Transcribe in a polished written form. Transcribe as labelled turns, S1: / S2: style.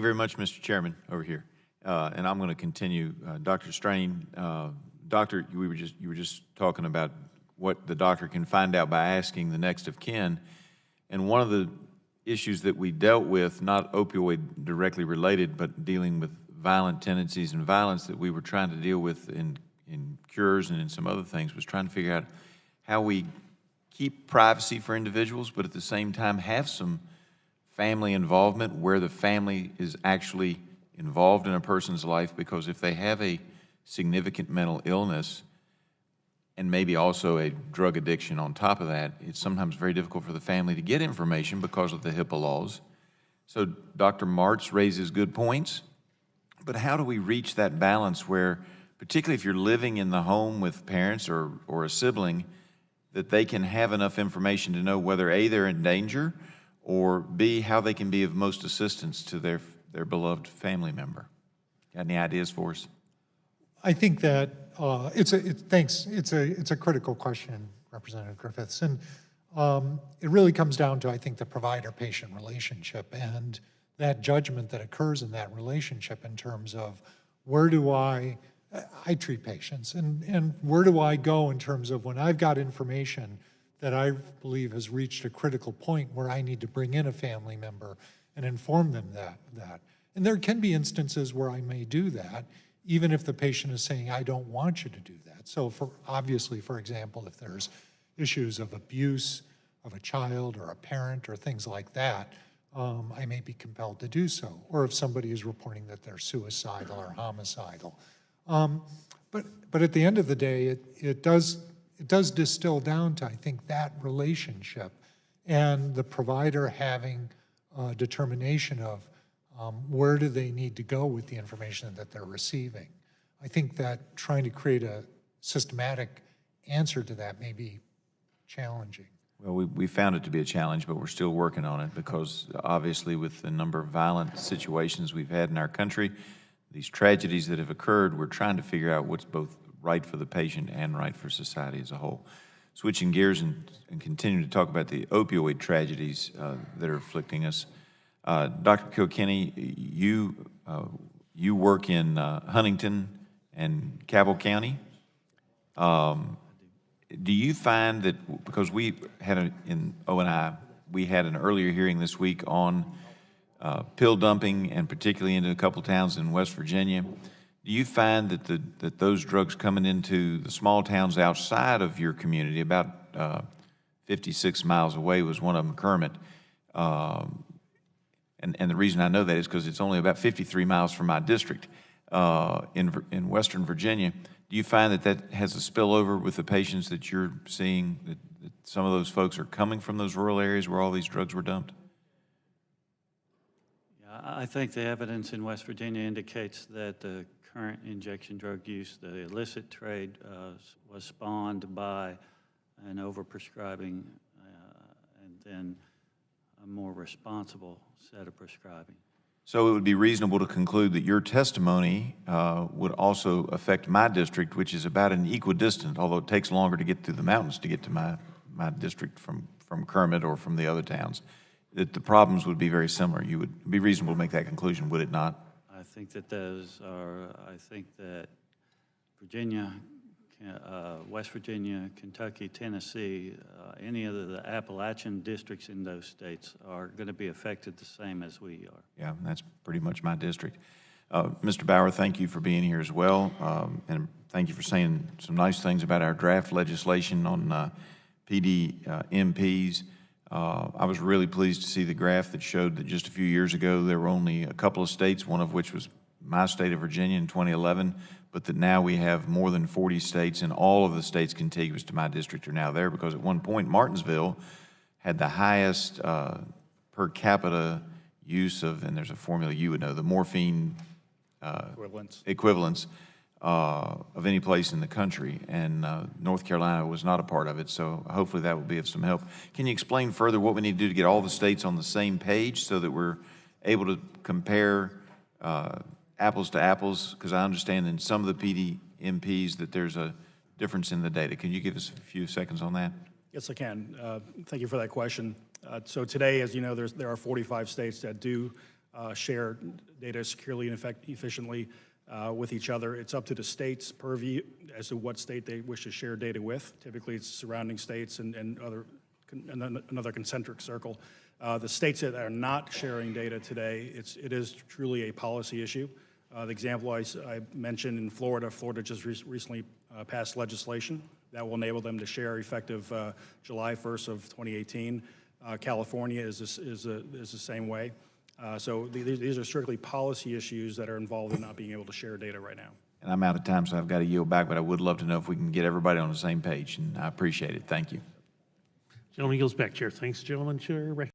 S1: very much, Mr. Chairman, over here. And I'm going to continue. Dr. Strain, Doctor, you were just talking about what the doctor can find out by asking the next of kin. And one of the issues that we dealt with, not opioid directly related, but dealing with violent tendencies and violence that we were trying to deal with in cures and in some other things, was trying to figure out how we keep privacy for individuals, but at the same time have some family involvement where the family is actually involved in a person's life, because if they have a significant mental illness and maybe also a drug addiction on top of that, it's sometimes very difficult for the family to get information because of the HIPAA laws. So Dr. Martz raises good points, but how do we reach that balance where, particularly if you're living in the home with parents or a sibling, that they can have enough information to know whether A, they're in danger, or B, how they can be of most assistance to their beloved family member? Got any ideas for us?
S2: I think that thanks. It's a critical question, Representative Griffiths, and it really comes down to, I think, the provider-patient relationship and that judgment that occurs in that relationship in terms of where do I treat patients, and where do I go in terms of when I've got information that I believe has reached a critical point where I need to bring in a family member and inform them that. And there can be instances where I may do that, even if the patient is saying, I don't want you to do that. So obviously, for example, if there's issues of abuse of a child or a parent or things like that, I may be compelled to do so. Or if somebody is reporting that they're suicidal or homicidal. But at the end of the day, it does distill down to, I think, that relationship and the provider having a determination of where do they need to go with the information that they're receiving. I think that trying to create a systematic answer to that may be challenging.
S1: Well, we found it to be a challenge, but we're still working on it, because obviously with the number of violent situations we've had in our country, these tragedies that have occurred, we're trying to figure out what's both right for the patient and right for society as a whole. Switching gears and continuing to talk about the opioid tragedies that are afflicting us. Dr. Kilkenny, you work in Huntington and Cabell County. Do you find that, because we had we had an earlier hearing this week on pill dumping, and particularly into a couple towns in West Virginia, do you find that those drugs coming into the small towns outside of your community, about 56 miles away was one of them, Kermit, and the reason I know that is because it's only about 53 miles from my district in Western Virginia. Do you find that has a spillover with the patients that you're seeing, that some of those folks are coming from those rural areas where all these drugs were dumped?
S3: Yeah, I think the evidence in West Virginia indicates that the current injection drug use, the illicit trade, was spawned by an overprescribing and then a more responsible set of prescribing.
S1: So it would be reasonable to conclude that your testimony would also affect my district, which is about an equidistant, although it takes longer to get through the mountains to get to my district from Kermit or from the other towns, that the problems would be very similar. You would be reasonable to make that conclusion, would it not?
S3: I think that I think that Virginia, West Virginia, Kentucky, Tennessee, any of the Appalachian districts in those states are going to be affected the same as we are.
S1: Yeah, that's pretty much my district. Mr. Bauer, thank you for being here as well, and thank you for saying some nice things about our draft legislation on PDMPs. I was really pleased to see the graph that showed that just a few years ago there were only a couple of states, one of which was my state of Virginia in 2011, but that now we have more than 40 states, and all of the states contiguous to my district are now there, because at one point Martinsville had the highest per capita use of, and there's a formula you would know, the morphine equivalents of any place in the country, and North Carolina was not a part of it, so hopefully that will be of some help. Can you explain further what we need to do to get all the states on the same page so that we're able to compare apples to apples? Because I understand in some of the PDMPs that there's a difference in the data. Can you give us a few seconds on that?
S4: Yes, I can. Thank you for that question. So today, as you know, there are 45 states that do share data securely and efficiently with each other. It's up to the state's purview as to what state they wish to share data with. Typically, it's surrounding states and another concentric circle. The states that are not sharing data today, it is truly a policy issue. The example I mentioned in Florida, Florida just recently passed legislation that will enable them to share effective July 1st of 2018. California is the same way. So these are strictly policy issues that are involved in not being able to share data right now.
S1: And I'm out of time, so I've got to yield back, but I would love to know if we can get everybody on the same page, and I appreciate it. Thank you.
S5: Gentleman yields back. Chair, thanks. Gentleman, Chair.